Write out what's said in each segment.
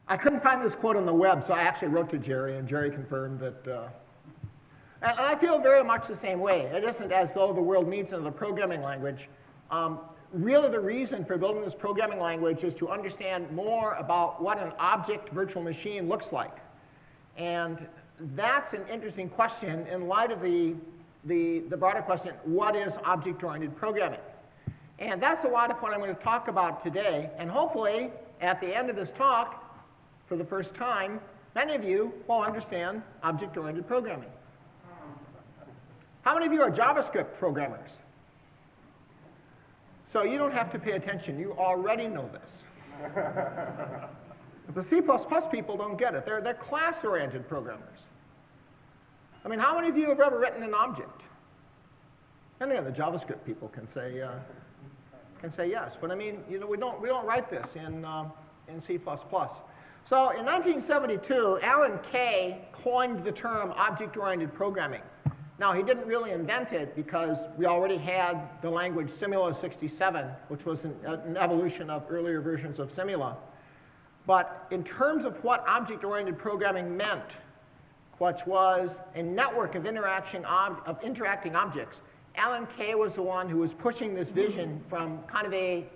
I couldn't find this quote on the web, so I actually wrote to Jerry, and Jerry confirmed that. And I feel very much the same way. It isn't as though the world needs another programming language. Really, the reason for building this programming language is to understand more about what an object virtual machine looks like. And that's an interesting question in light of the broader question, what is object-oriented programming? And that's a lot of what I'm going to talk about today. And hopefully, at the end of this talk, for the first time, many of you will understand object-oriented programming. How many of you are JavaScript programmers? So you don't have to pay attention. You already know this. But the C++ people don't get it. They're class-oriented programmers. I mean, how many of you have ever written an object? Any of the JavaScript people can say yes. But I mean, you know, we don't write this in C++. So in 1972, Alan Kay coined the term object-oriented programming. Now, he didn't really invent it because we already had the language Simula 67, which was an evolution of earlier versions of Simula. But in terms of what object-oriented programming meant, which was a network of interacting objects, Alan Kay was the one who was pushing this vision from kind of an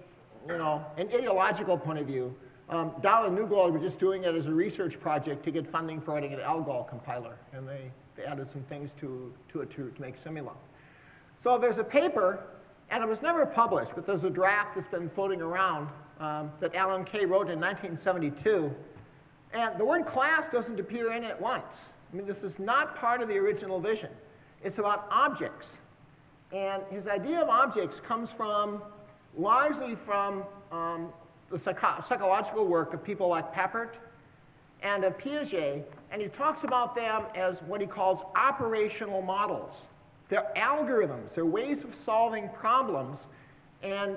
ideological point of view. Dahl and Nygaard were just doing it as a research project to get funding for writing an ALGOL compiler, and they added some things to it to make Simula. So there's a paper, and it was never published, but there's a draft that's been floating around that Alan Kay wrote in 1972. And the word class doesn't appear in it once. I mean, this is not part of the original vision. It's about objects. And his idea of objects comes largely from the psychological work of people like Papert and of Piaget, and he talks about them as what he calls operational models. They're algorithms, they're ways of solving problems, and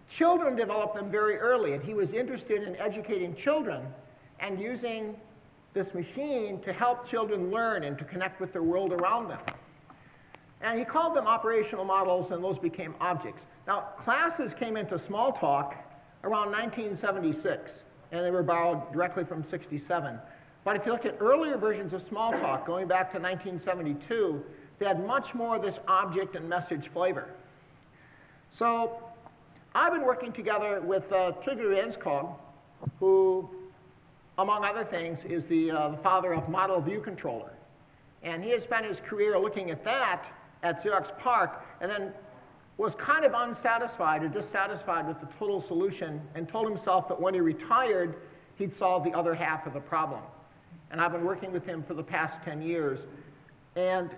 children develop them very early, and he was interested in educating children and using this machine to help children learn and to connect with the world around them. And he called them operational models, and those became objects. Now, classes came into Smalltalk around 1976, and they were borrowed directly from 67. But if you look at earlier versions of Smalltalk, going back to 1972, they had much more of this object and message flavor. So I've been working together with Trygve, who, among other things, is the father of model view controller. And he has spent his career looking at that at Xerox PARC, and then was kind of unsatisfied or dissatisfied with the total solution, and told himself that when he retired, he'd solve the other half of the problem. And I've been working with him for the past 10 years. And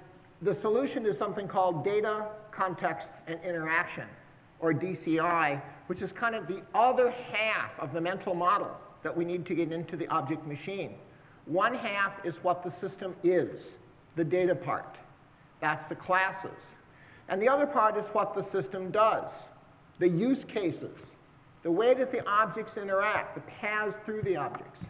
the solution is something called data, context, and interaction, or DCI, which is kind of the other half of the mental model that we need to get into the object machine. One half is what the system is, the data part. That's the classes. And the other part is what the system does, the use cases, the way that the objects interact, the paths through the objects.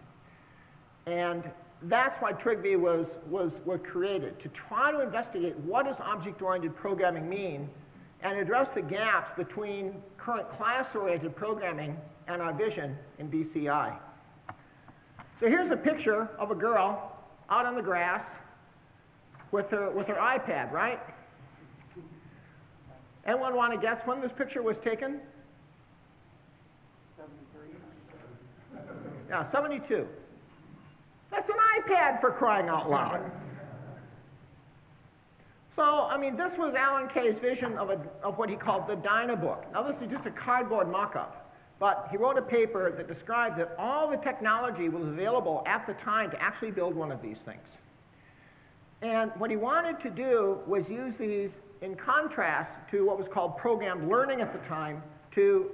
And that's why Trygve was created, to try to investigate what does object-oriented programming mean and address the gaps between current class-oriented programming and our vision in DCI. So here's a picture of a girl out on the grass with her iPad, right? Anyone want to guess when this picture was taken? 73. Yeah, 72. That's an iPad, for crying out loud. So, I mean, this was Alan Kay's vision of what he called the Dynabook. Now, this is just a cardboard mock-up, but he wrote a paper that described that all the technology was available at the time to actually build one of these things. And what he wanted to do was use these in contrast to what was called programmed learning at the time to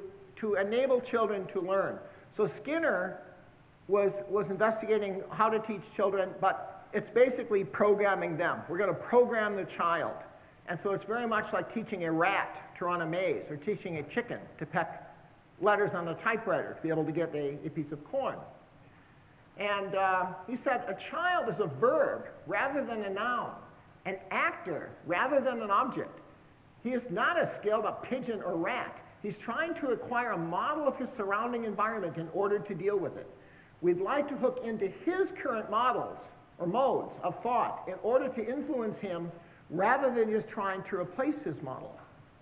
enable children to learn. So Skinner was investigating how to teach children, but it's basically programming them. We're going to program the child. And so it's very much like teaching a rat to run a maze, or teaching a chicken to peck letters on a typewriter to be able to get a piece of corn. And he said a child is a verb rather than a noun, an actor rather than an object. He is not a scaled-up pigeon or rat. He's trying to acquire a model of his surrounding environment in order to deal with it. we'd like to hook into his current models or modes of thought in order to influence him rather than just trying to replace his model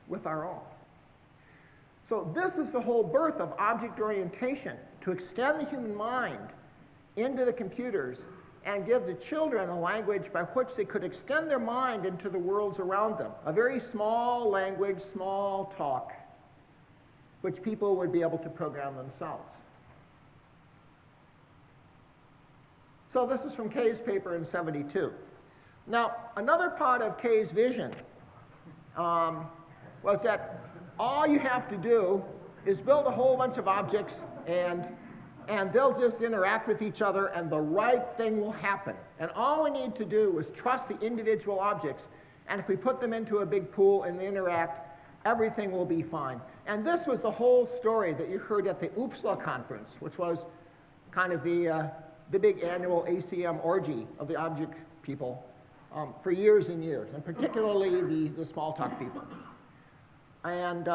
with our own. So this is the whole birth of object orientation, to extend the human mind into the computers and give the children a language by which they could extend their mind into the worlds around them. A very small language, small talk, which people would be able to program themselves. So this is from Kay's paper in '72. Now, another part of Kay's vision was that all you have to do is build a whole bunch of objects and they'll just interact with each other and the right thing will happen. And all we need to do is trust the individual objects, and if we put them into a big pool and they interact, everything will be fine. And this was the whole story that you heard at the Uppsala conference, which was kind of the big annual ACM orgy of the object people for years and years, and particularly the Smalltalk people. And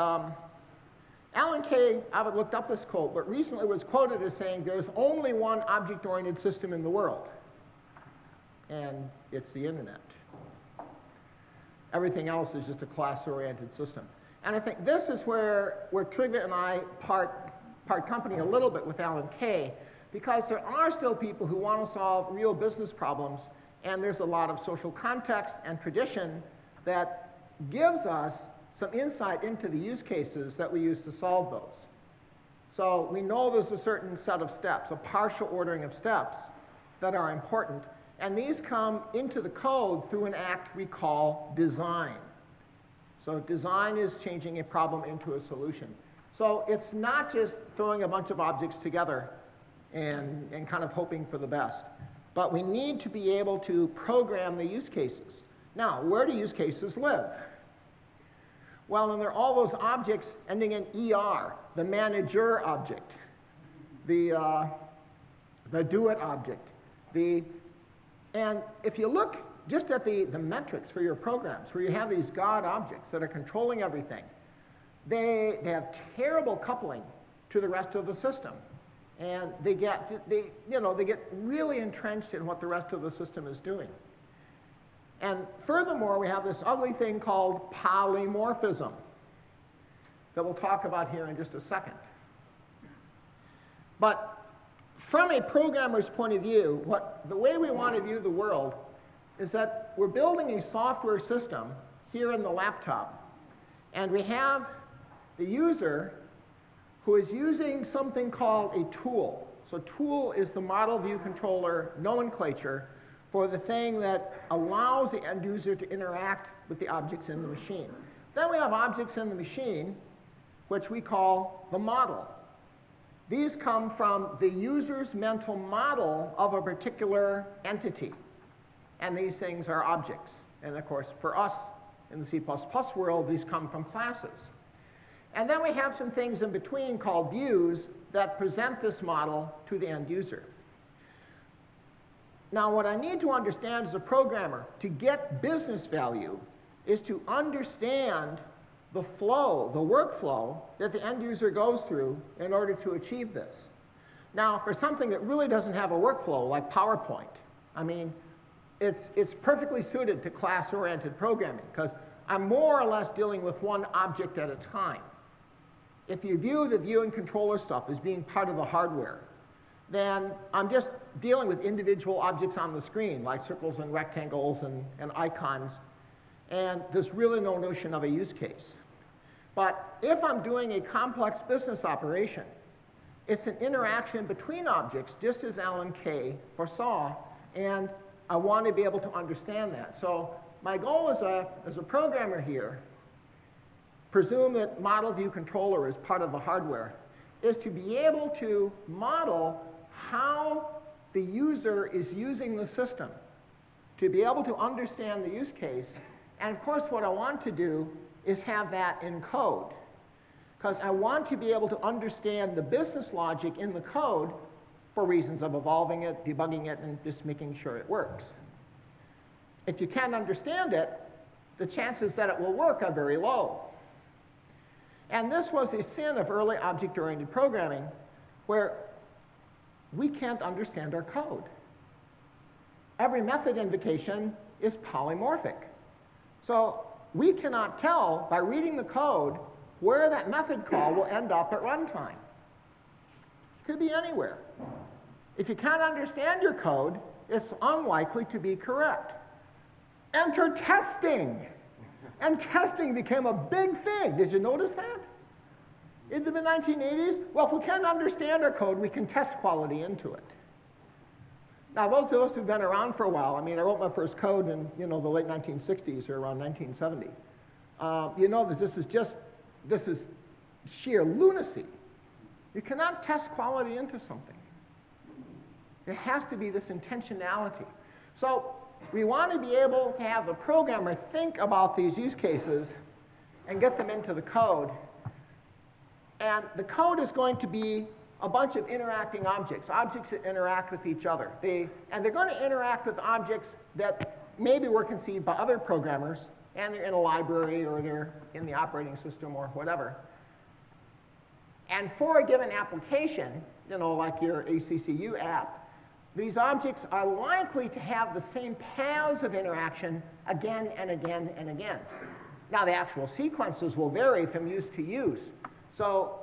Alan Kay, I haven't looked up this quote, but recently was quoted as saying there's only one object-oriented system in the world, and it's the internet. Everything else is just a class-oriented system. And I think this is where Trygve and I part company a little bit with Alan Kay, because there are still people who want to solve real business problems, and there's a lot of social context and tradition that gives us some insight into the use cases that we use to solve those. So we know there's a certain set of steps, a partial ordering of steps that are important, and these come into the code through an act we call design. So design is changing a problem into a solution. So it's not just throwing a bunch of objects together and kind of hoping for the best, but we need to be able to program the use cases. Now, where do use cases live? Well, and there are all those objects ending in ER, the manager object, the do it object. And if you look just at the metrics for your programs, where you have these God objects that are controlling everything, they have terrible coupling to the rest of the system. And they get really entrenched in what the rest of the system is doing. And furthermore, we have this ugly thing called polymorphism that we'll talk about here in just a second. But from a programmer's point of view, the way we want to view the world is that we're building a software system here in the laptop, and we have the user who is using something called a tool. So tool is the model view controller nomenclature for the thing that allows the end user to interact with the objects in the machine. Then we have objects in the machine, which we call the model. These come from the user's mental model of a particular entity. And these things are objects. And of course, for us in the C++ world, these come from classes. And then we have some things in between called views that present this model to the end user. Now, what I need to understand as a programmer to get business value is to understand the flow, the workflow that the end user goes through in order to achieve this. Now, for something that really doesn't have a workflow, like PowerPoint, I mean, it's perfectly suited to class-oriented programming, because I'm more or less dealing with one object at a time. If you view the view and controller stuff as being part of the hardware, then I'm just dealing with individual objects on the screen, like circles and rectangles and icons, and there's really no notion of a use case. But if I'm doing a complex business operation, it's an interaction between objects, just as Alan Kay foresaw, and I want to be able to understand that. So my goal as a programmer here, presume that model view controller is part of the hardware, is to be able to model how the user is using the system, to be able to understand the use case. And of course, what I want to do is have that in code, because I want to be able to understand the business logic in the code for reasons of evolving it, debugging it, and just making sure it works. If you can't understand it, the chances that it will work are very low. And this was a sin of early object-oriented programming, where we can't understand our code. Every method invocation is polymorphic. So we cannot tell by reading the code where that method call will end up at runtime. Could be anywhere. If you can't understand your code, it's unlikely to be correct. Enter testing. And testing became a big thing. Did you notice that? In the mid-1980s, well, if we can't understand our code, we can test quality into it. Now, those of us who've been around for a while, I mean, I wrote my first code in, the late 1960s or around 1970. You know that this is sheer lunacy. You cannot test quality into something. There has to be this intentionality. So we want to be able to have the programmer think about these use cases and get them into the code. And the code is going to be a bunch of interacting objects, objects that interact with each other. And they're going to interact with objects that maybe were conceived by other programmers, and they're in a library, or they're in the operating system, or whatever. And for a given application, like your ACCU app, these objects are likely to have the same paths of interaction again and again and again. Now, the actual sequences will vary from use to use. So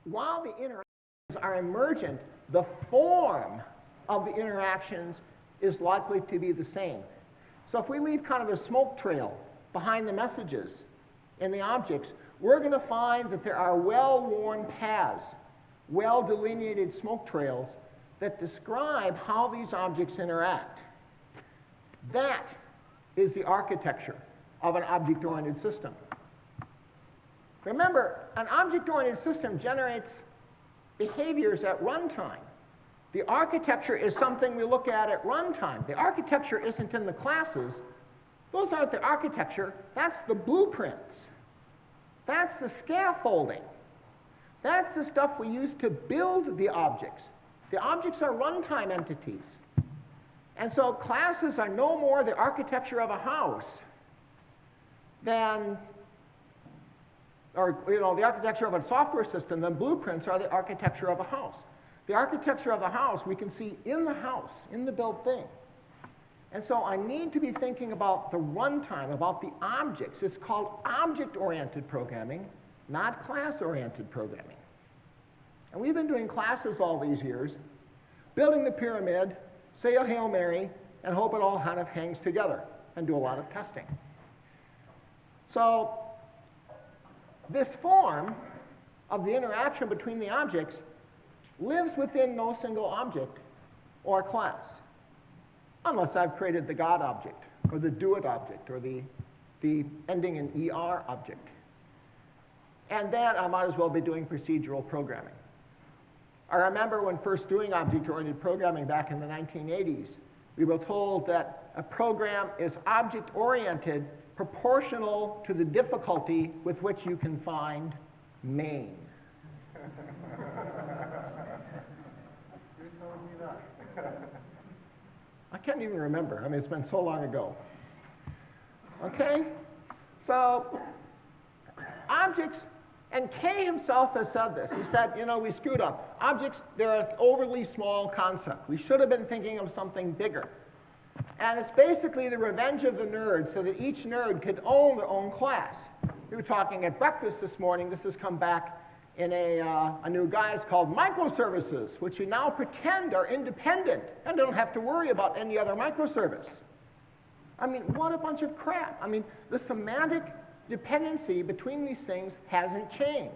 while the interactions are emergent, the form of the interactions is likely to be the same. So if we leave kind of a smoke trail behind the messages in the objects, we're going to find that there are well-worn paths, well-delineated smoke trails that describe how these objects interact. That is the architecture of an object-oriented system. Remember, an object-oriented system generates behaviors at runtime. The architecture is something we look at runtime. The architecture isn't in the classes. Those aren't the architecture. That's the blueprints. That's the scaffolding. That's the stuff we use to build the objects. The objects are runtime entities. And so classes are no more the architecture of a house than, or the architecture of a software system, then blueprints are the architecture of a house. The architecture of the house we can see in the house, in the built thing. And so I need to be thinking about the runtime, about the objects. It's called object-oriented programming, not class-oriented programming. And we've been doing classes all these years, building the pyramid, say a Hail Mary, and hope it all kind of hangs together, and do a lot of testing. So this form of the interaction between the objects lives within no single object or class, unless I've created the God object, or the do-it object, or the ending in ER object. And then I might as well be doing procedural programming. I remember when first doing object-oriented programming back in the 1980s, we were told that a program is object-oriented proportional to the difficulty with which you can find main. Who told me that? I can't even remember. I mean, it's been so long ago. Okay? So objects, and Kay himself has said this. He said, we screwed up. Objects, they're an overly small concept. We should have been thinking of something bigger. And it's basically the revenge of the nerds so that each nerd could own their own class. We were talking at breakfast this morning. This has come back in a new guise called microservices, which you now pretend are independent and don't have to worry about any other microservice. I mean, what a bunch of crap. I mean, the semantic dependency between these things hasn't changed.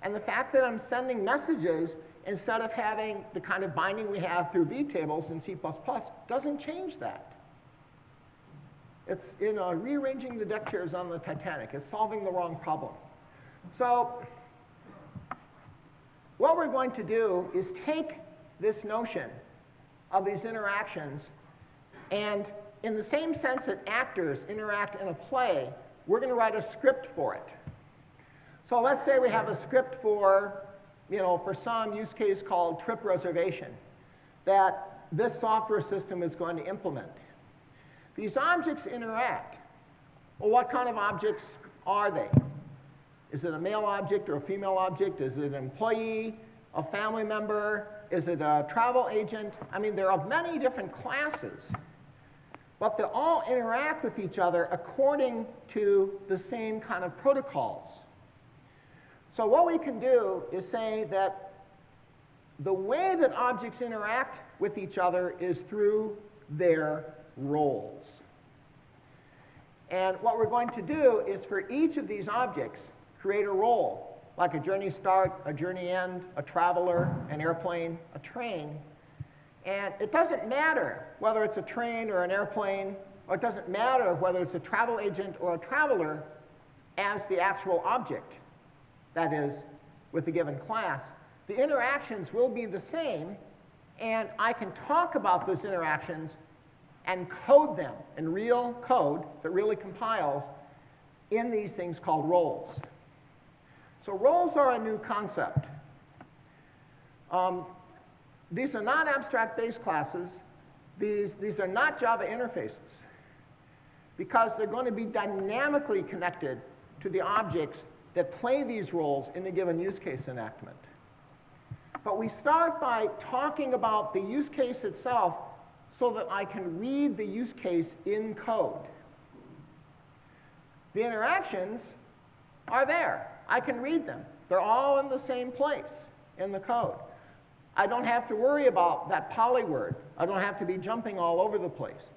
And the fact that I'm sending messages instead of having the kind of binding we have through vtables in C++ doesn't change that. It's rearranging the deck chairs on the Titanic. It's solving the wrong problem. So what we're going to do is take this notion of these interactions, and in the same sense that actors interact in a play, we're going to write a script for it. So let's say we have a script for some use case called trip reservation that this software system is going to implement. These objects interact. Well, what kind of objects are they? Is it a male object or a female object? Is it an employee, a family member, Is it a travel agent? I mean, they're of many different classes, but they all interact with each other according to the same kind of protocols. So what we can do is say that the way that objects interact with each other is through their roles. And what we're going to do is for each of these objects, create a role, like a journey start, a journey end, a traveler, an airplane, a train. And it doesn't matter whether it's a train or an airplane, or it doesn't matter whether it's a travel agent or a traveler as the actual object, that is, with the given class. The interactions will be the same, and I can talk about those interactions and code them in real code that really compiles in these things called roles. So roles are a new concept. These are not abstract base classes. These are not Java interfaces, because they're going to be dynamically connected to the objects that play these roles in a given use case enactment. But we start by talking about the use case itself so that I can read the use case in code. The interactions are there. I can read them. They're all in the same place in the code. I don't have to worry about that poly word. I don't have to be jumping all over the place.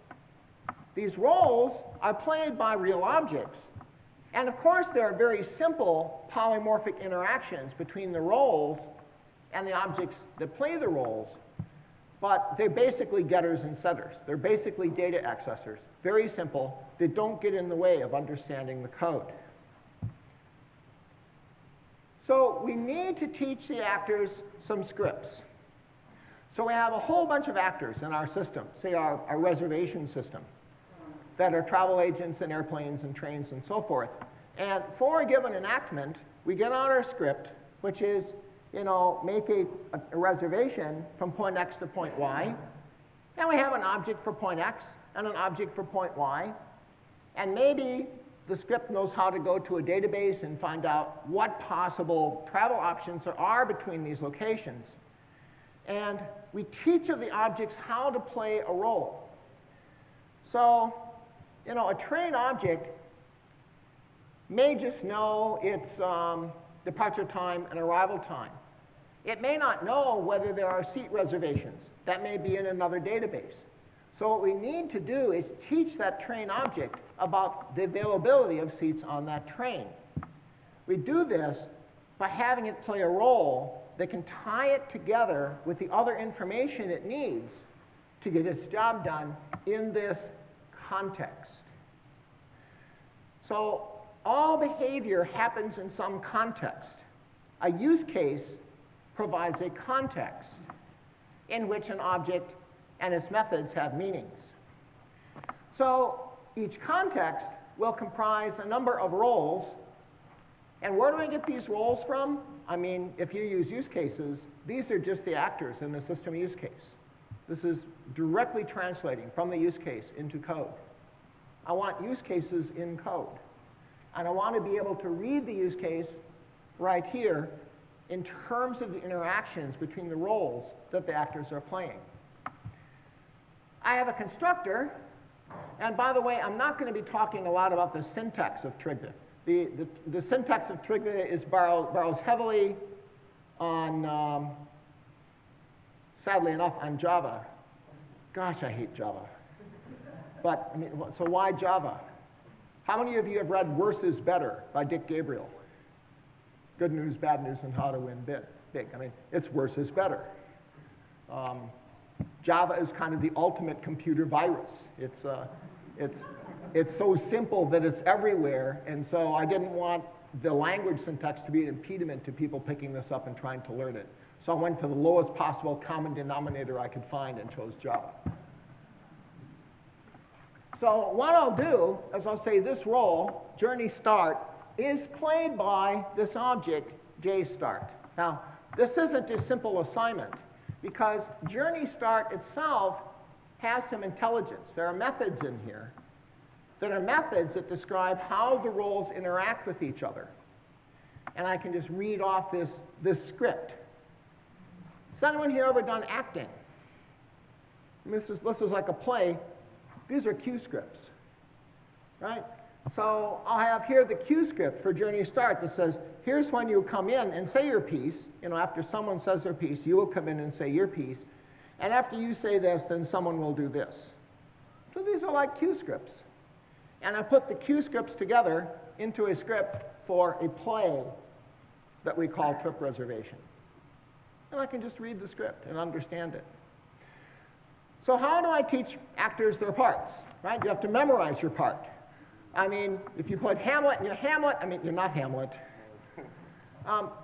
These roles are played by real objects. And of course, there are very simple polymorphic interactions between the roles and the objects that play the roles. But they're basically getters and setters. They're basically data accessors. Very simple. They don't get in the way of understanding the code. So we need to teach the actors some scripts. So we have a whole bunch of actors in our system, say our reservation system, that are travel agents and airplanes and trains and so forth. And for a given enactment, we get out our script, which is, make a reservation from point X to point Y. And we have an object for point X and an object for point Y. And maybe the script knows how to go to a database and find out what possible travel options there are between these locations. And we teach of the objects how to play a role. So, a train object may just know its departure time and arrival time. It may not know whether there are seat reservations. That may be in another database. So what we need to do is teach that train object about the availability of seats on that train. We do this by having it play a role that can tie it together with the other information it needs to get its job done in this context. So all behavior happens in some context. A use case provides a context in which an object and its methods have meanings. So each context will comprise a number of roles. And where do I get these roles from? I mean, if you use use cases, these are just the actors in the system use case. This is directly translating from the use case into code. I want use cases in code. And I want to be able to read the use case right here in terms of the interactions between the roles that the actors are playing. I have a constructor. And by the way, I'm not going to be talking a lot about the syntax of Trygve. The syntax of Trygve borrows heavily on, sadly enough, on Java. Gosh, I hate Java. But, so why Java? How many of you have read Worse is Better by Dick Gabriel? Good news, bad news, and how to win big. I mean, it's worse is better. Java is kind of the ultimate computer virus. It's so simple that it's everywhere, and so I didn't want the language syntax to be an impediment to people picking this up and trying to learn it. So I went to the lowest possible common denominator I could find and chose Java. So what I'll do is I'll say this role, journey start, is played by this object, JStart. Now, this isn't a simple assignment, because journey start itself has some intelligence. There are methods in here that are methods that describe how the roles interact with each other. And I can just read off this script. Has anyone here ever done acting? This is like a play. These are cue scripts, right? So I'll have here the cue script for Journey Start that says, here's when you come in and say your piece. You know, after someone says their piece, you will come in and say your piece. And after you say this, then someone will do this. So these are like cue scripts. And I put the cue scripts together into a script for a play that we call Trip Reservation. And I can just read the script and understand it. So how do I teach actors their parts? Right? You have to memorize your part. I mean, if you played Hamlet and you're Hamlet, I mean, you're not Hamlet.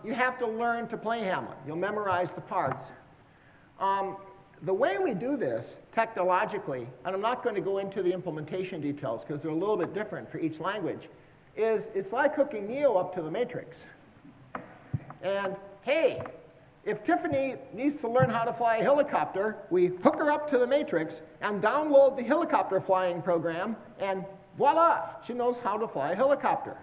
You have to learn to play Hamlet. You'll memorize the parts. The way we do this technologically, and I'm not going to go into the implementation details because they're a little bit different for each language, is it's like hooking Neo up to the Matrix. And hey, if Tiffany needs to learn how to fly a helicopter, we hook her up to the Matrix and download the helicopter flying program, and voila, she knows how to fly a helicopter.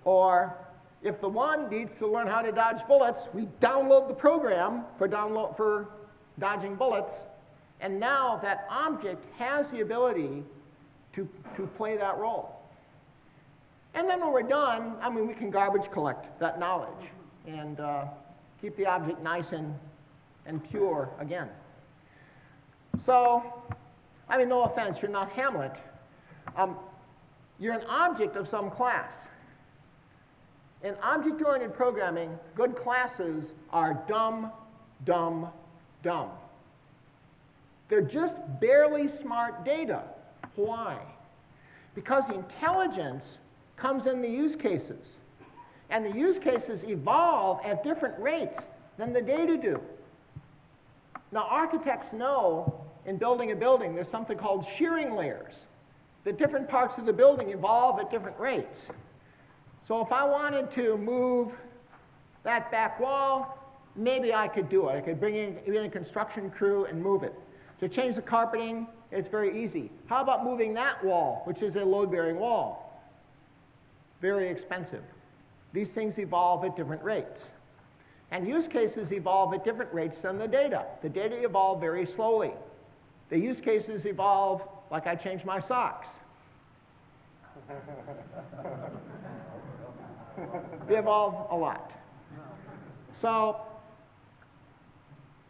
Or if the one needs to learn how to dodge bullets, we download the program for dodging bullets, and now that object has the ability to play that role. And then when we're done, I mean, we can garbage collect that knowledge and keep the object nice and pure again. So, I mean, no offense, you're not Hamlet. You're an object of some class. In object-oriented programming, good classes are dumb, dumb, dumb. They're just barely smart data. Why? Because intelligence comes in the use cases. And the use cases evolve at different rates than the data do. Now, architects know in building a building there's something called shearing layers. The different parts of the building evolve at different rates. So if I wanted to move that back wall, maybe I could do it. I could bring in a construction crew and move it. To change the carpeting, it's very easy. How about moving that wall, which is a load-bearing wall? Very expensive. These things evolve at different rates. And use cases evolve at different rates than the data. The data evolve very slowly. The use cases evolve like I change my socks. They evolve a lot. So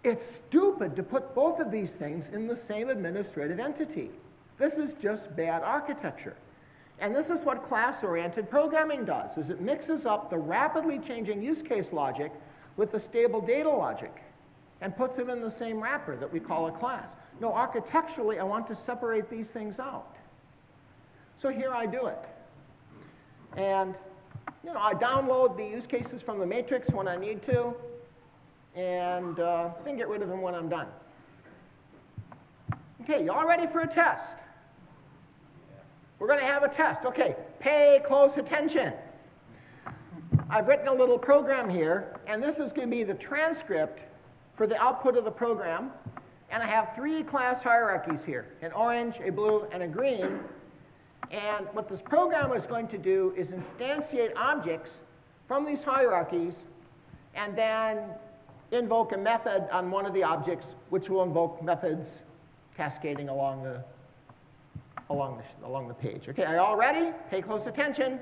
it's stupid to put both of these things in the same administrative entity. This is just bad architecture. And this is what class-oriented programming does, is it mixes up the rapidly changing use case logic with the stable data logic and puts them in the same wrapper that we call a class. No, architecturally, I want to separate these things out. So here I do it. And you know, I download the use cases from the matrix when I need to, and then get rid of them when I'm done. Okay, you all ready for a test? We're going to have a test. Okay, pay close attention. I've written a little program here, and this is going to be the transcript for the output of the program. And I have 3 class hierarchies here, an orange, a blue, and a green. And what this program is going to do is instantiate objects from these hierarchies and then invoke a method on one of the objects, which will invoke methods cascading along the page. Okay, are you all ready? Pay close attention.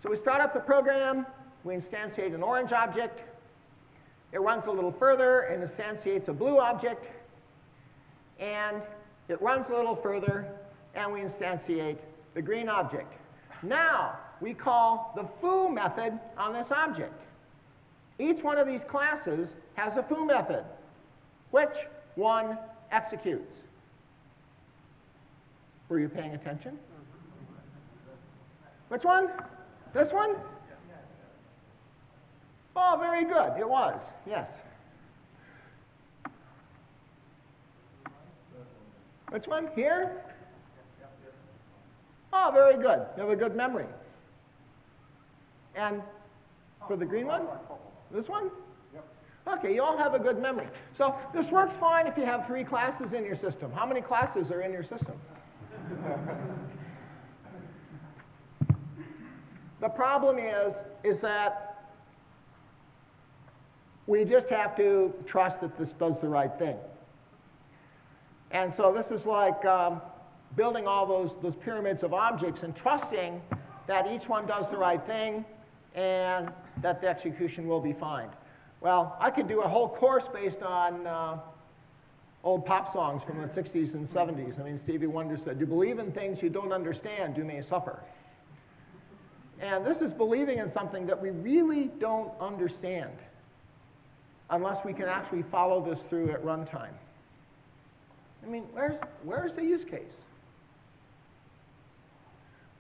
So we start up the program. We instantiate an orange object. It runs a little further and instantiates a blue object. And it runs a little further, and we instantiate the green object. Now, we call the foo method on this object. Each one of these classes has a foo method. Which one executes? Were you paying attention? Which one? This one? Oh, very good. It was. Yes. Which one? Here? Oh, very good. You have a good memory. And for the green one? This one? Okay, you all have a good memory. So this works fine if you have 3 classes in your system. How many classes are in your system? The problem is that We just have to trust that this does the right thing. And so this is like building all those pyramids of objects and trusting that each one does the right thing and that the execution will be fine. Well, I could do a whole course based on old pop songs from the 60s and 70s. I mean, Stevie Wonder said, "You believe in things you don't understand, you may suffer." And this is believing in something that we really don't understand unless we can actually follow this through at runtime. I mean, where's the use case?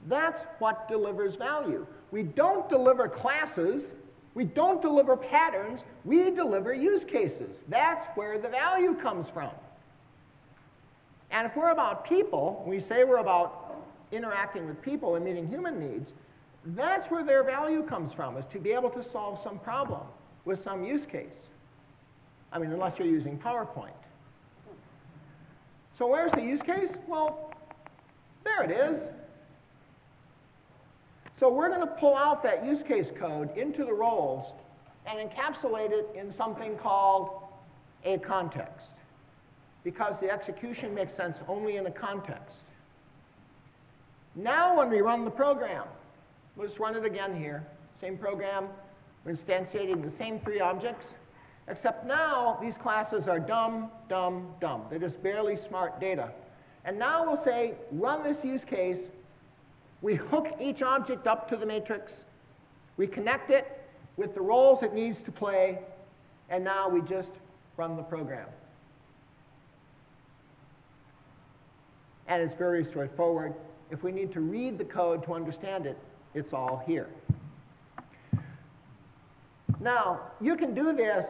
That's what delivers value. We don't deliver classes. We don't deliver patterns. We deliver use cases. That's where the value comes from. And if we're about people, we say we're about interacting with people and meeting human needs, that's where their value comes from, is to be able to solve some problem with some use case. I mean, unless you're using PowerPoint. So where's the use case? Well, there it is. So we're going to pull out that use case code into the roles and encapsulate it in something called a context, because the execution makes sense only in a context. Now when we run the program, let's run it again here. Same program. We're instantiating the same 3 objects, except now these classes are dumb, dumb, dumb. They're just barely smart data. And now we'll say, run this use case. We hook each object up to the matrix. We connect it with the roles it needs to play. And now we just run the program. And it's very straightforward. If we need to read the code to understand it, it's all here. Now, you can do this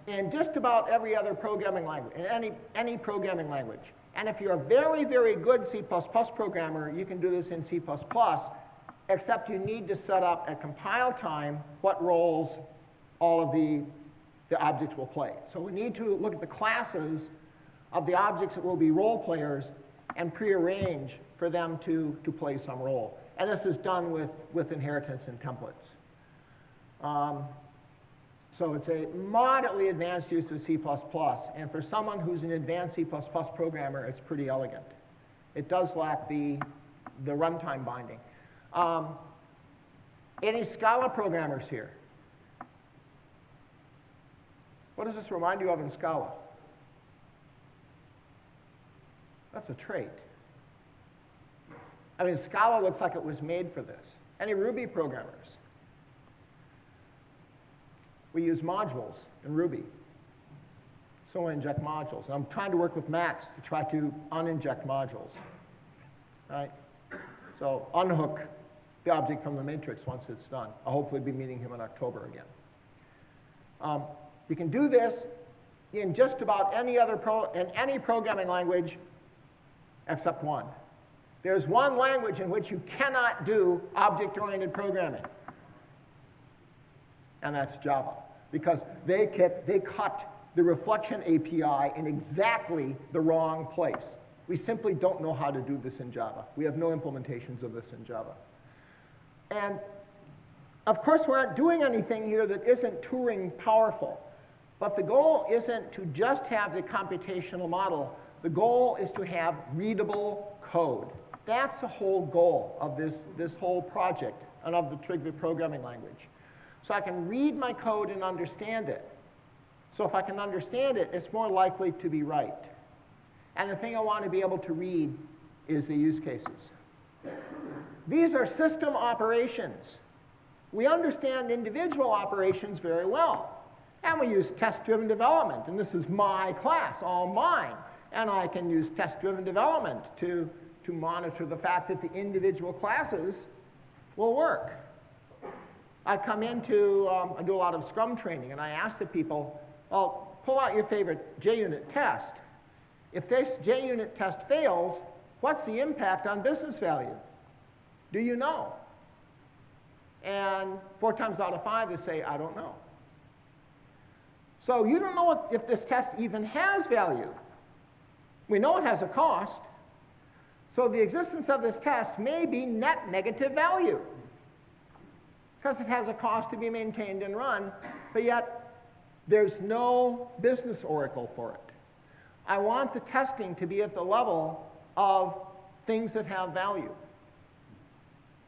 in just about every other programming language, in any programming language. And if you're a very, very good C++ programmer, you can do this in C++, except you need to set up at compile time what roles all of the objects will play. So we need to look at the classes of the objects that will be role players and prearrange for them to play some role. And this is done with inheritance and templates. So it's a moderately advanced use of C++. And for someone who's an advanced C++ programmer, it's pretty elegant. It does lack the runtime binding. Any Scala programmers here? What does this remind you of in Scala? That's a trait. I mean, Scala looks like it was made for this. Any Ruby programmers? We use modules in Ruby. So we inject modules. And I'm trying to work with Mats to try to uninject modules. Right? So unhook the object from the matrix once it's done. I'll hopefully be meeting him in October again. You can do this in just about any other any programming language except one. There's one language in which you cannot do object-oriented programming. And that's Java. Because they cut the reflection API in exactly the wrong place. We simply don't know how to do this in Java. We have no implementations of this in Java. And of course, we aren't doing anything here that isn't Turing powerful. But the goal isn't to just have the computational model. The goal is to have readable code. That's the whole goal of this whole project and of the Trygve programming language. So I can read my code and understand it. So if I can understand it, it's more likely to be right. And the thing I want to be able to read is the use cases. These are system operations. We understand individual operations very well. And we use test-driven development. And this is my class, all mine. And I can use test-driven development to monitor the fact that the individual classes will work. I come into, I do a lot of Scrum training, and I ask the people, well, pull out your favorite JUnit test. If this JUnit test fails, what's the impact on business value? Do you know? And 4 times out of 5, they say, I don't know. So you don't know if this test even has value. We know it has a cost. So the existence of this test may be net negative value, because it has a cost to be maintained and run, but yet There's no business oracle for it. I want the testing to be at the level of things that have value,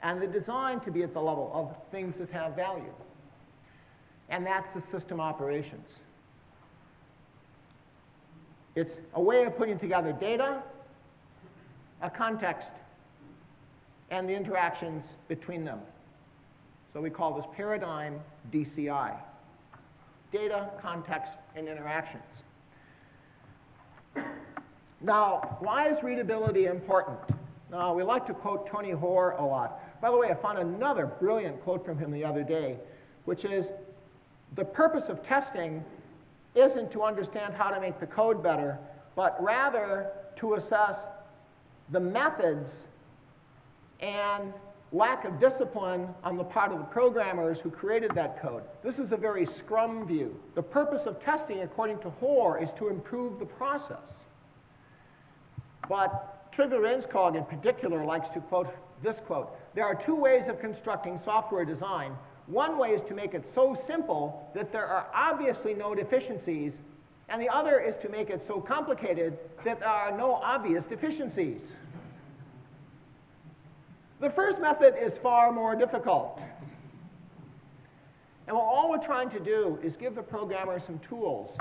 and the design to be at the level of things that have value. And that's the system operations. It's a way of putting together data, a context, and the interactions between them. So we call this paradigm DCI. Data, context, and interactions. Now, why is readability important? Now, we like to quote Tony Hoare a lot. By the way, I found another brilliant quote from him the other day, which is, the purpose of testing isn't to understand how to make the code better, but rather to assess the methods and lack of discipline on the part of the programmers who created that code. This is a very Scrum view. The purpose of testing, according to Hoare, is to improve the process. But Trygve in particular likes to quote this quote: there are two ways of constructing software design. One way is to make it so simple that there are obviously no deficiencies, and the other is to make it so complicated that there are no obvious deficiencies. The first method is far more difficult. And all we're trying to do is give the programmer some tools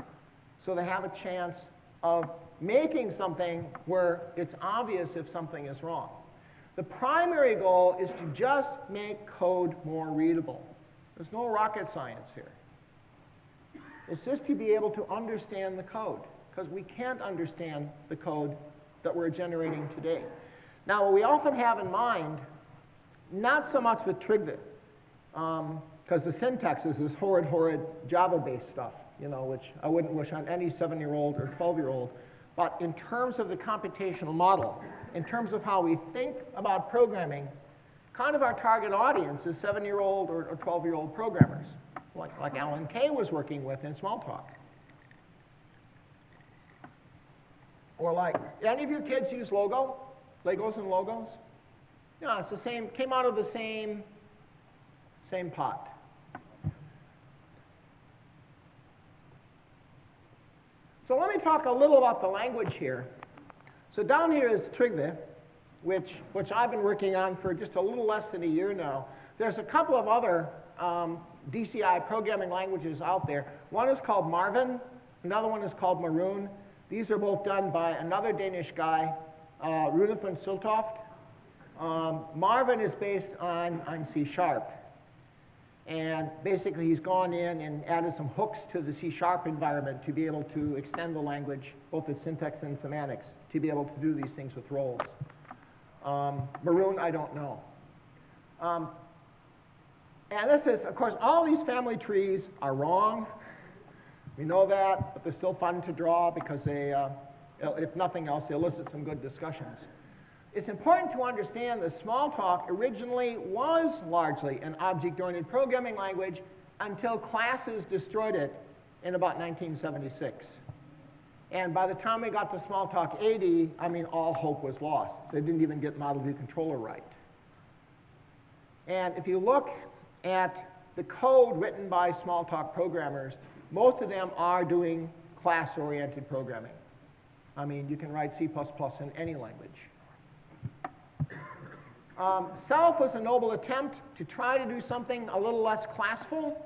so they have a chance of making something where it's obvious if something is wrong. The primary goal is to just make code more readable. There's no rocket science here. It's just to be able to understand the code, because we can't understand the code that we're generating today. Now, what we often have in mind, not so much with Trygve, because the syntax is this horrid Java-based stuff, which I wouldn't wish on any 7-year-old or 12-year-old. But in terms of the computational model, in terms of how we think about programming, kind of our target audience is 7-year-old or 12-year-old programmers, like Alan Kay was working with in Smalltalk. Or like, any of your kids use Legos and logos? Yeah, it's the same, came out of the same pot. So let me talk a little about the language here. So down here is Trygve, which I've been working on for just a little less than a year now. There's a couple of other DCI programming languages out there. One is called Marvin, another one is called Maroon. These are both done by another Danish guy, Rune van Sultoft. Marvin is based on C#. And basically, he's gone in and added some hooks to the C# environment to be able to extend the language, both its syntax and semantics, to be able to do these things with roles. Maroon, I don't know. And this is, of course, all these family trees are wrong. We know that, but they're still fun to draw because they, if nothing else, they elicit some good discussions. It's important to understand that Smalltalk originally was largely an object-oriented programming language until classes destroyed it in about 1976. And by the time we got to Smalltalk 80, I mean, all hope was lost. They didn't even get model view controller right. And if you look at the code written by Smalltalk programmers, most of them are doing class-oriented programming. I mean, you can write C++ in any language. Self was a noble attempt to try to do something a little less classful.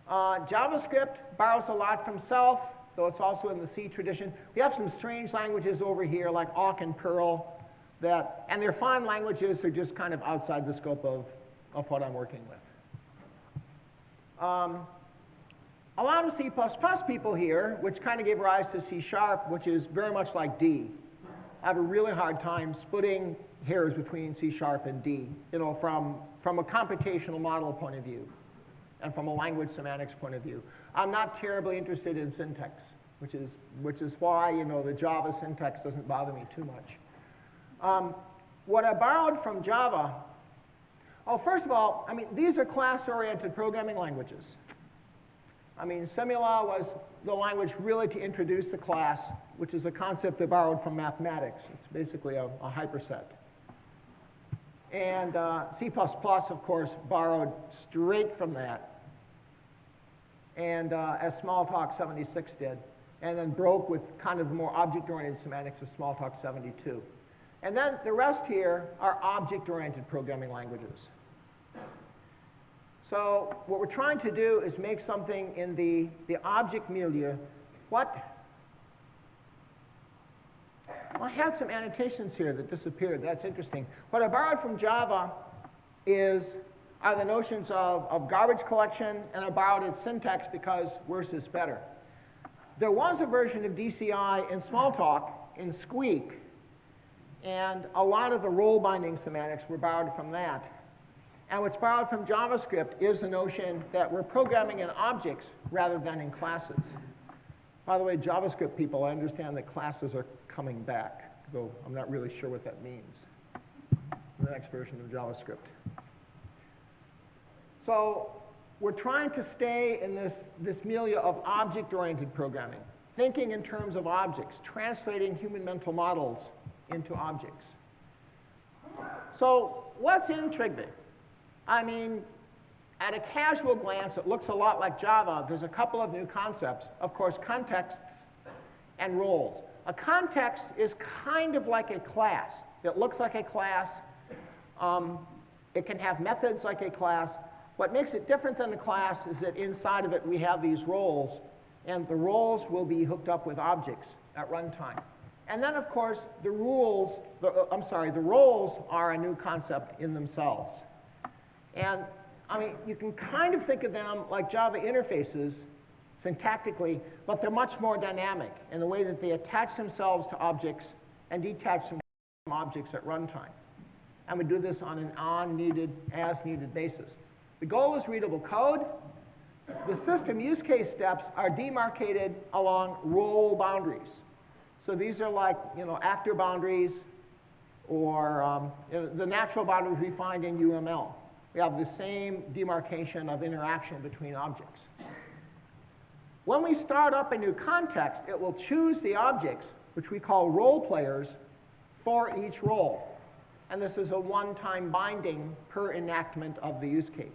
JavaScript borrows a lot from Self, though it's also in the C tradition. We have some strange languages over here, like awk and Perl, and they're fine languages, they're just kind of outside the scope of what I'm working with. A lot of C++ people here, which kind of gave rise to C#, which is very much like D. I have a really hard time splitting hairs between C# and D, from a computational model point of view and from a language semantics point of view. I'm not terribly interested in syntax, which is why the Java syntax doesn't bother me too much. What I borrowed from Java, first of all, I mean, these are class-oriented programming languages. I mean, Simula was the language really to introduce the class, which is a concept they borrowed from mathematics. It's basically a hyperset. And C++, of course, borrowed straight from that. and as Smalltalk 76 did, and then broke with kind of more object-oriented semantics of Smalltalk 72. And then the rest here are object-oriented programming languages. So what we're trying to do is make something in the object milieu. Well, I had some annotations here that disappeared. That's interesting. What I borrowed from Java are the notions of garbage collection, and I borrowed its syntax because worse is better. There was a version of DCI in Smalltalk, in Squeak, and a lot of the role binding semantics were borrowed from that. And what's borrowed from JavaScript is the notion that we're programming in objects rather than in classes. By the way, JavaScript people, I understand that classes are coming back, though I'm not really sure what that means in the next version of JavaScript. So we're trying to stay in this milieu of object-oriented programming, thinking in terms of objects, translating human mental models into objects. So what's in Trygve? I mean, at a casual glance, it looks a lot like Java. There's a couple of new concepts. Of course, contexts and roles. A context is kind of like a class. It looks like a class. It can have methods like a class. What makes it different than a class is that inside of it we have these roles, and the roles will be hooked up with objects at runtime. And then, of course, the roles are a new concept in themselves. And I mean, you can kind of think of them like Java interfaces syntactically, but they're much more dynamic in the way that they attach themselves to objects and detach themselves from objects at runtime. And we do this on an on-needed, as-needed basis. The goal is readable code. The system use case steps are demarcated along role boundaries. So these are like, actor boundaries or the natural boundaries we find in UML. We have the same demarcation of interaction between objects. When we start up a new context, it will choose the objects, which we call role players, for each role. And this is a one-time binding per enactment of the use case.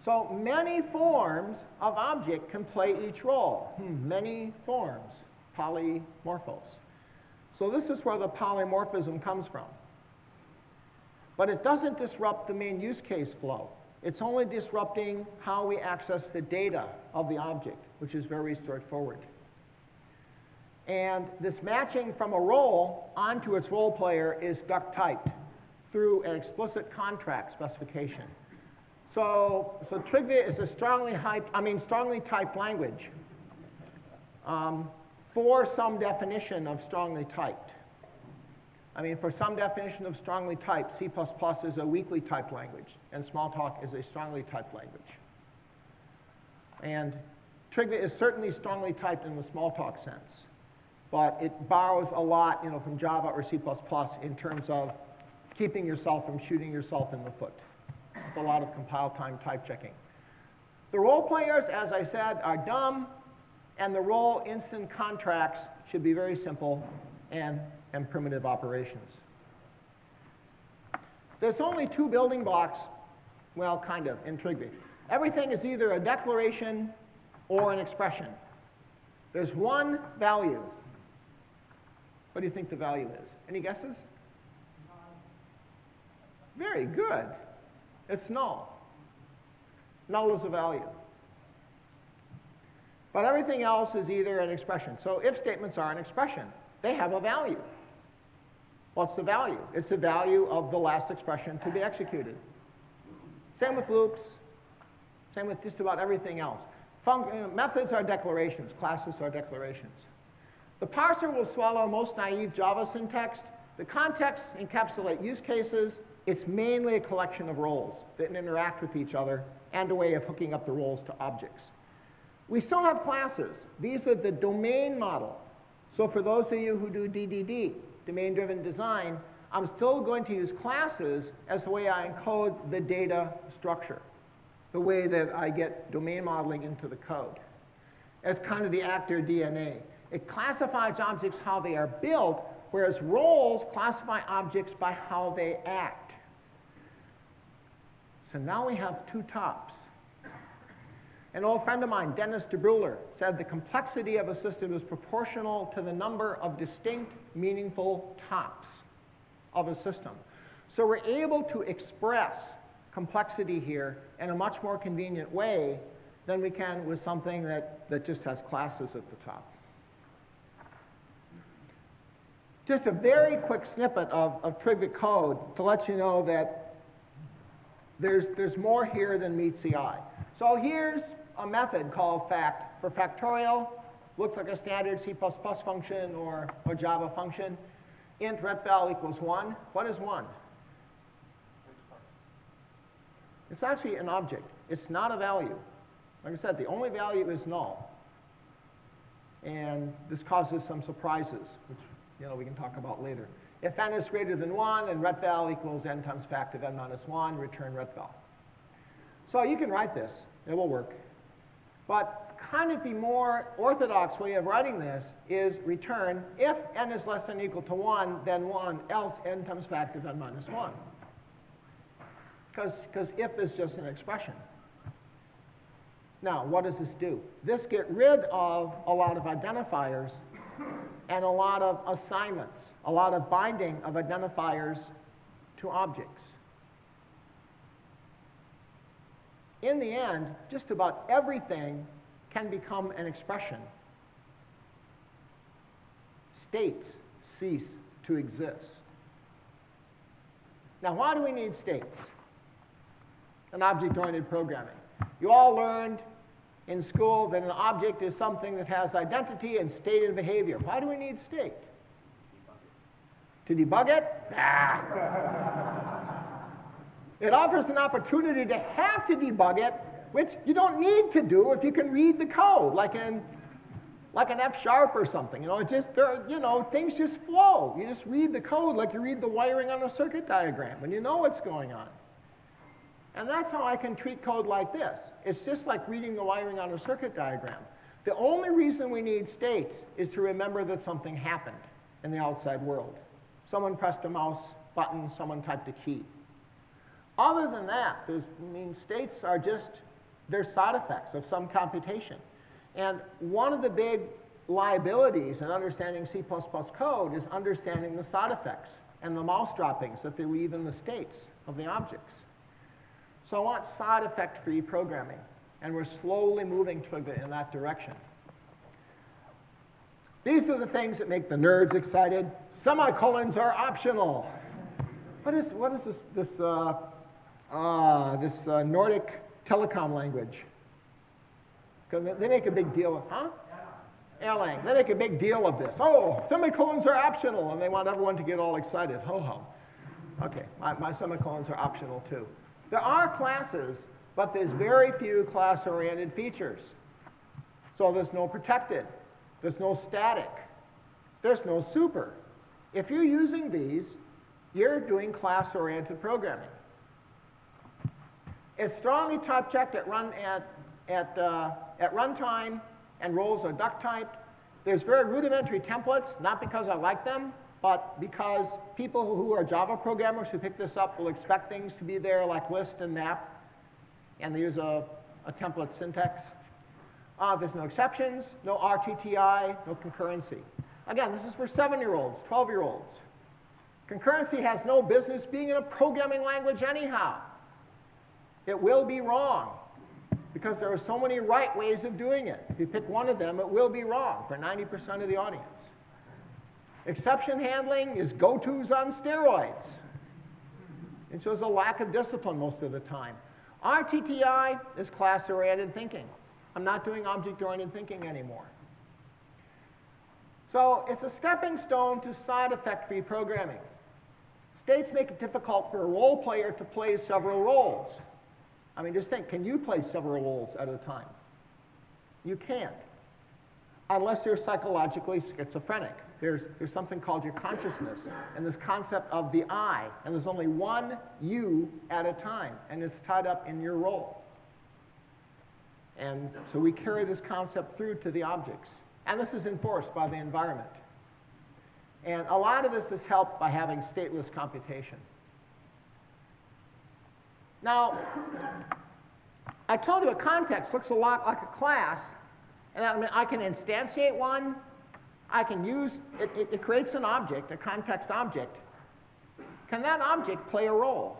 So many forms of object can play each role. Many forms, polymorphos. So this is where the polymorphism comes from. But it doesn't disrupt the main use case flow. It's only disrupting how we access the data of the object, which is very straightforward. And this matching from a role onto its role player is duck typed through an explicit contract specification. So Trygve is a strongly typed language for some definition of strongly typed. I mean, for some definition of strongly typed, C++ is a weakly typed language, and Smalltalk is a strongly typed language. And Trygve is certainly strongly typed in the Smalltalk sense, but it borrows a lot, from Java or C++ in terms of keeping yourself from shooting yourself in the foot. With a lot of compile time type checking. The role players, as I said, are dumb, and the role instant contracts should be very simple and primitive operations. There's only two building blocks, well, kind of, in Trygve. Everything is either a declaration or an expression. There's one value. What do you think the value is? Any guesses? Very good. It's null. Null is a value. But everything else is either an expression. So if statements are an expression, they have a value. What's the value? It's the value of the last expression to be executed. Same with loops. Same with just about everything else. Methods are declarations. Classes are declarations. The parser will swallow most naive Java syntax. The context encapsulate use cases. It's mainly a collection of roles that interact with each other and a way of hooking up the roles to objects. We still have classes. These are the domain model. So for those of you who do DDD, domain-driven design, I'm still going to use classes as the way I encode the data structure, the way that I get domain modeling into the code. It's kind of the actor DNA. It classifies objects how they are built, whereas roles classify objects by how they act. So now we have two tops. An old friend of mine, Dennis de Bruller, said the complexity of a system is proportional to the number of distinct, meaningful tops of a system. So we're able to express complexity here in a much more convenient way than we can with something that just has classes at the top. Just a very quick snippet of Trygve code to let you know that there's more here than meets the eye. So here's a method called fact for factorial. Looks like a standard C++ function or Java function. Int retval equals 1. What is 1? It's actually an object. It's not a value. Like I said, the only value is null. And this causes some surprises, which we can talk about later. If n is greater than 1, then retval equals n times fact of n minus 1, return retval. So you can write this. It will work. But kind of the more orthodox way of writing this is return if n is less than or equal to 1, then 1, else n times fact of n minus 1. Because if is just an expression. Now, what does this do? This gets rid of a lot of identifiers and a lot of assignments, a lot of binding of identifiers to objects. In the end, just about everything can become an expression. States cease to exist. Now, why do we need states in object-oriented programming? You all learned in school that an object is something that has identity and state and behavior. Why do we need state? To debug it? It offers an opportunity to have to debug it, which you don't need to do if you can read the code, like an F# or something. Things just flow. You just read the code like you read the wiring on a circuit diagram, and you know what's going on. And that's how I can treat code like this. It's just like reading the wiring on a circuit diagram. The only reason we need states is to remember that something happened in the outside world. Someone pressed a mouse button, someone typed a key. Other than that, states are just, they're side effects of some computation. And one of the big liabilities in understanding C++ code is understanding the side effects and the mouse droppings that they leave in the states of the objects. So I want side effect-free programming, and we're slowly moving in that direction. These are the things that make the nerds excited. Semicolons are optional. What is this Nordic telecom language? Because they make a big deal of, huh? Erlang. They make a big deal of this. Oh, semicolons are optional, and they want everyone to get all excited. Ho-ho. Okay, my semicolons are optional too. There are classes, but there's very few class-oriented features. So there's no protected. There's no static. There's no super. If you're using these, you're doing class-oriented programming. It's strongly type-checked at runtime, and roles are duck-typed. There's very rudimentary templates, not because I like them, but because people who are Java programmers who pick this up will expect things to be there like list and map, and they use a template syntax. There's no exceptions, no RTTI, no concurrency. Again, this is for 7-year-olds, 12-year-olds. Concurrency has no business being in a programming language anyhow. It will be wrong, because there are so many right ways of doing it. If you pick one of them, it will be wrong for 90% of the audience. Exception handling is go-tos on steroids. It shows a lack of discipline most of the time. RTTI is class-oriented thinking. I'm not doing object-oriented thinking anymore. So it's a stepping stone to side effect-free programming. States make it difficult for a role player to play several roles. I mean, just think, can you play several roles at a time? You can't, unless you're psychologically schizophrenic. There's something called your consciousness, and this concept of the I, and there's only one you at a time, and it's tied up in your role. And so we carry this concept through to the objects. And this is enforced by the environment. And a lot of this is helped by having stateless computation. Now, I told you a context looks a lot like a class, and that means I can instantiate one. I can use, it creates an object, a context object. Can that object play a role?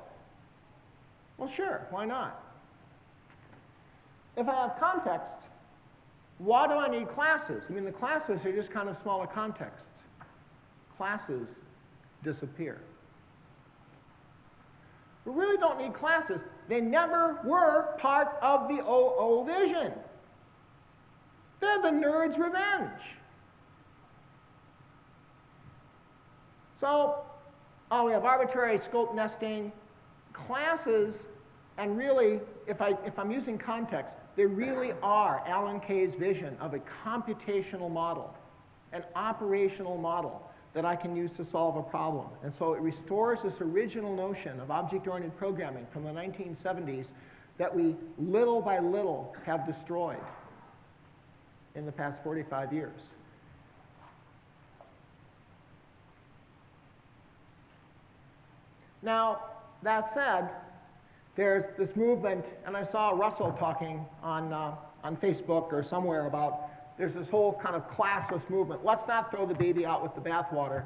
Well, sure, why not? If I have context, why do I need classes? I mean, the classes are just kind of smaller contexts. Classes disappear. We really don't need classes. They never were part of the OO vision. They're the nerd's revenge. So, we have arbitrary scope nesting, classes, and really, if I'm using context, they really are Alan Kay's vision of a computational model, an operational model that I can use to solve a problem. And so it restores this original notion of object-oriented programming from the 1970s that we, little by little, have destroyed in the past 45 years. Now, that said, there's this movement, and I saw Russell talking on Facebook or somewhere about there's this whole kind of classless movement. Let's not throw the baby out with the bathwater.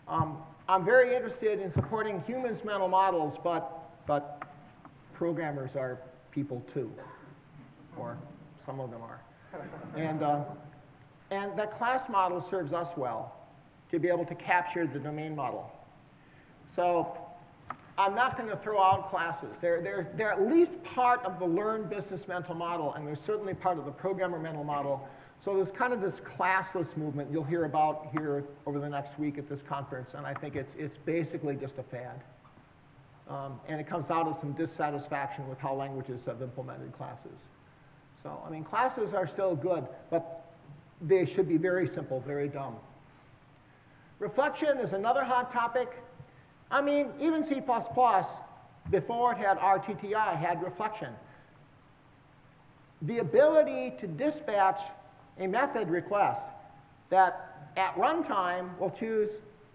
I'm very interested in supporting humans' mental models, but programmers are people too, or some of them are. And that class model serves us well to be able to capture the domain model. So I'm not going to throw out classes. They're at least part of the learned business mental model, and they're certainly part of the programmer mental model. So there's kind of this classless movement you'll hear about here over the next week at this conference, and I think it's basically just a fad. And it comes out of some dissatisfaction with how languages have implemented classes. So, I mean, classes are still good, but they should be very simple, very dumb. Reflection is another hot topic. I mean, even C++, before it had RTTI, had reflection. The ability to dispatch a method request that at runtime will choose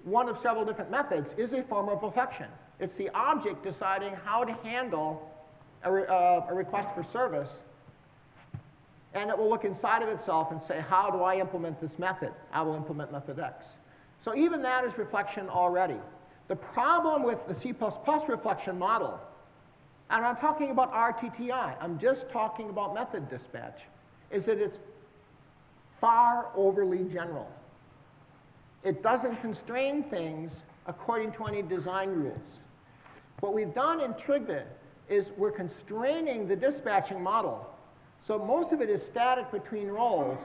one of several different methods is a form of reflection. It's the object deciding how to handle a request for service, and it will look inside of itself and say, how do I implement this method? I will implement method X. So even that is reflection already. The problem with the C++ reflection model, and I'm talking about RTTI, I'm just talking about method dispatch, is that it's far overly general. It doesn't constrain things according to any design rules. What we've done in Trygve is we're constraining the dispatching model. So most of it is static between roles,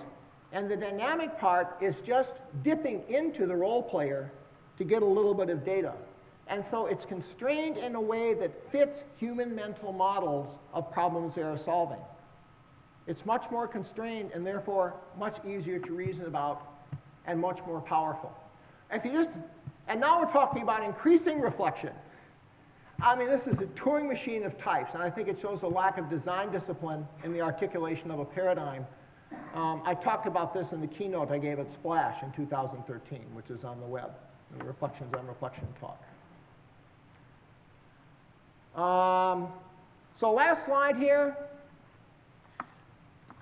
and the dynamic part is just dipping into the role player to get a little bit of data. And so it's constrained in a way that fits human mental models of problems they are solving. It's much more constrained and therefore much easier to reason about and much more powerful. And now we're talking about increasing reflection. I mean, this is a Turing machine of types, and I think it shows a lack of design discipline in the articulation of a paradigm. I talked about this in the keynote I gave at Splash in 2013, which is on the web, the Reflections on Reflection talk. So last slide here.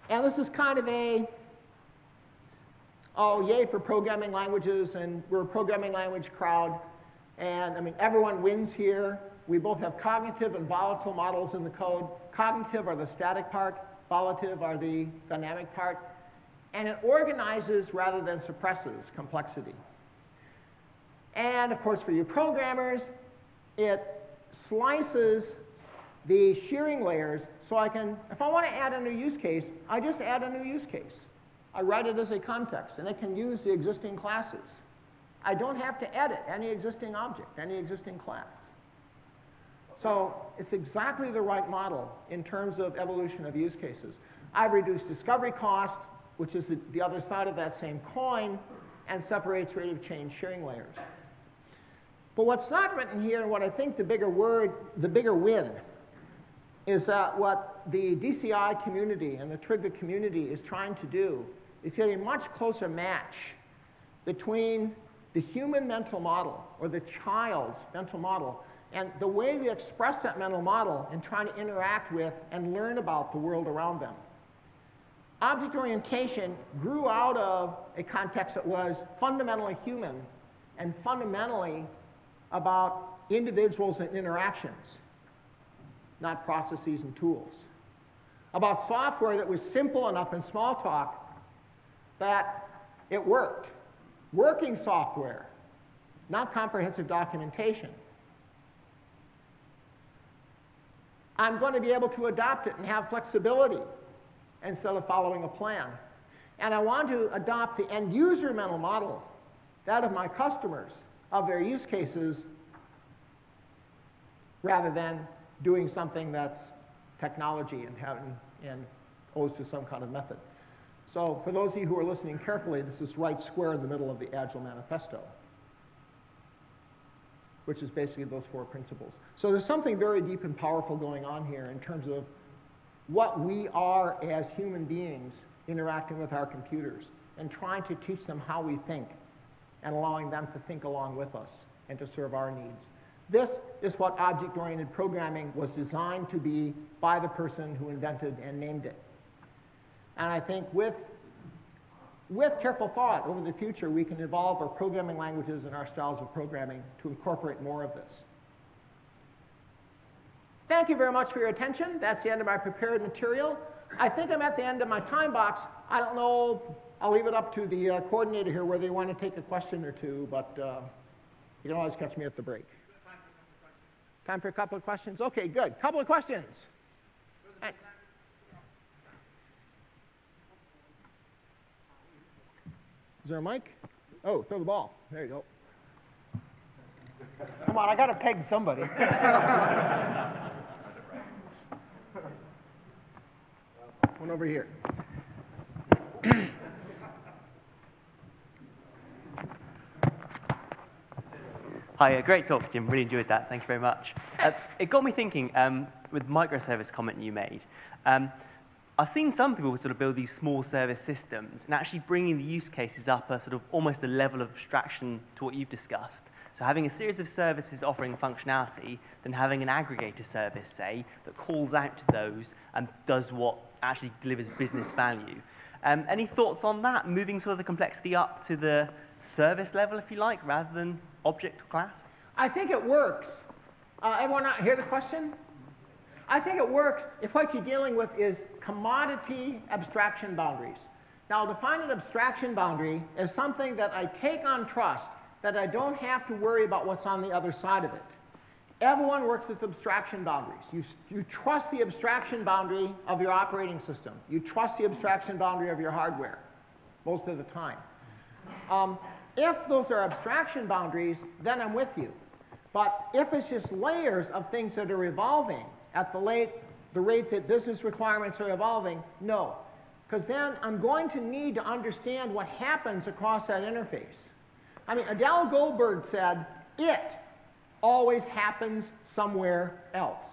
And this is kind of a, oh, yay for programming languages, and we're a programming language crowd. And I mean, everyone wins here. We both have cognitive and volatile models in the code. Cognitive are the static part. Volative are the dynamic part. And it organizes rather than suppresses complexity. And of course, for you programmers, it slices the shearing layers so I can, if I want to add a new use case, I just add a new use case. I write it as a context, and it can use the existing classes. I don't have to edit any existing object, any existing class. So it's exactly the right model in terms of evolution of use cases. I've reduced discovery cost, which is the other side of that same coin, and separates rate of change shearing layers. But what's not written here, and what I think the bigger win, is that what the DCI community and the Trygve community is trying to do is get a much closer match between the human mental model, or the child's mental model, and the way they express that mental model in trying to interact with and learn about the world around them. Object orientation grew out of a context that was fundamentally human and fundamentally about individuals and interactions, not processes and tools. About software that was simple enough in Smalltalk that it worked. Working software, not comprehensive documentation. I'm going to be able to adopt it and have flexibility instead of following a plan. And I want to adopt the end user mental model, that of my customers, of their use cases, rather than doing something that's technology and owes to some kind of method. So for those of you who are listening carefully, this is right square in the middle of the Agile Manifesto, which is basically those 4 principles. So there's something very deep and powerful going on here in terms of what we are as human beings interacting with our computers and trying to teach them how we think and allowing them to think along with us and to serve our needs. This is what object-oriented programming was designed to be by the person who invented and named it. And I think with careful thought over the future, we can evolve our programming languages and our styles of programming to incorporate more of this. Thank you very much for your attention. That's the end of my prepared material. I think I'm at the end of my time box. I don't know. I'll leave it up to the coordinator here whether they want to take a question or two, but you can always catch me at the break. Time for a couple of questions? OK, good. Couple of questions. Is there a mic? Oh, throw the ball. There you go. Come on, I got to peg somebody. One over here. Hi, great talk, Jim. Really enjoyed that. Thank you very much. It got me thinking with the microservice comment you made. I've seen some people sort of build these small service systems and actually bringing the use cases up a sort of almost a level of abstraction to what you've discussed. So having a series of services offering functionality, then having an aggregator service, say, that calls out to those and does what actually delivers business value. Any thoughts on that, moving sort of the complexity up to the service level, if you like, rather than object or class? I think it works. Everyone not hear the question? I think it works if what you're dealing with is commodity abstraction boundaries. Now, define an abstraction boundary as something that I take on trust, that I don't have to worry about what's on the other side of it. Everyone works with abstraction boundaries. You trust the abstraction boundary of your operating system. You trust the abstraction boundary of your hardware most of the time. If those are abstraction boundaries, then I'm with you. But if it's just layers of things that are evolving at the rate that business requirements are evolving, no. Because then I'm going to need to understand what happens across that interface. I mean, Adele Goldberg said, it always happens somewhere else.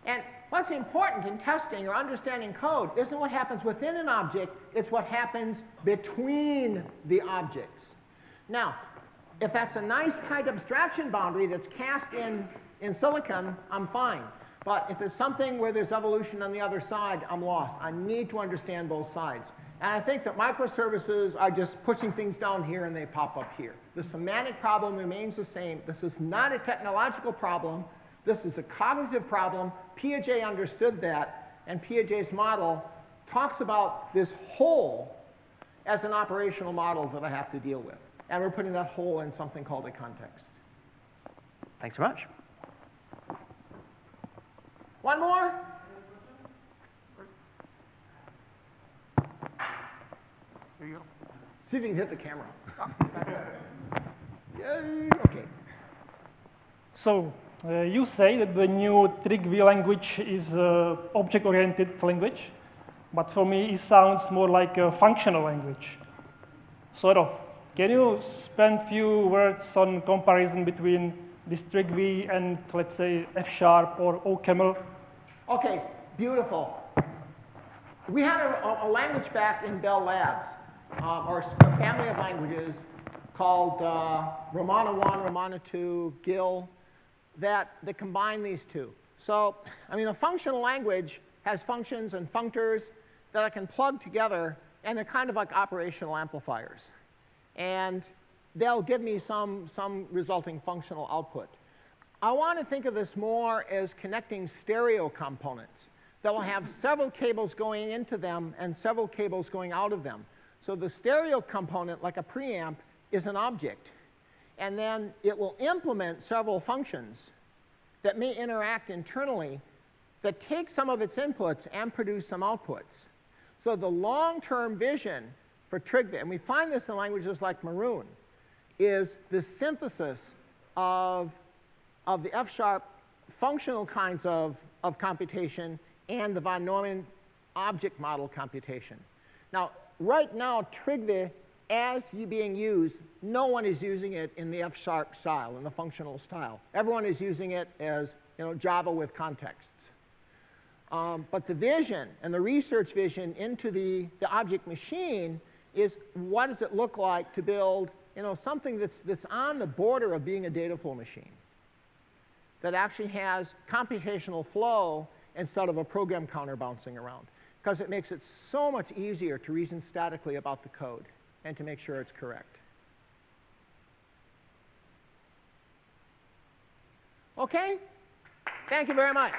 And what's important in testing or understanding code isn't what happens within an object, it's what happens between the objects. Now, if that's a nice tight abstraction boundary that's cast in silicon, I'm fine. But if it's something where there's evolution on the other side, I'm lost. I need to understand both sides. And I think that microservices are just pushing things down here and they pop up here. The semantic problem remains the same. This is not a technological problem. This is a cognitive problem. Piaget understood that, and Piaget's model talks about this whole as an operational model that I have to deal with. And we're putting that whole in something called a context. Thanks very much. One more? Here you go. See if you can hit the camera. Yay, OK. So you say that the new Trygve language is an object-oriented language, but for me it sounds more like a functional language, sort of. Can you spend a few words on comparison between this Trygve and, let's say, F# or OCaml? OK, beautiful. We had a language back in Bell Labs, or a family of languages called Romana 1, Romana 2, GIL, that combine these two. So, I mean, a functional language has functions and functors that I can plug together, and they're kind of like operational amplifiers. And they'll give me some resulting functional output. I want to think of this more as connecting stereo components that will have several cables going into them and several cables going out of them. So the stereo component, like a preamp, is an object. And then it will implement several functions that may interact internally that take some of its inputs and produce some outputs. So the long-term vision for Trygve, and we find this in languages like Maroon, is the synthesis of the F-sharp functional kinds of computation and the von Neumann object model computation. Now, right now, Trygve, as being used, no one is using it in the F-sharp style, in the functional style. Everyone is using it as Java with contexts. But the vision and the research vision into the object machine is what does it look like to build something that's on the border of being a dataflow machine, that actually has computational flow instead of a program counter bouncing around, because it makes it so much easier to reason statically about the code and to make sure it's correct. OK? Thank you very much.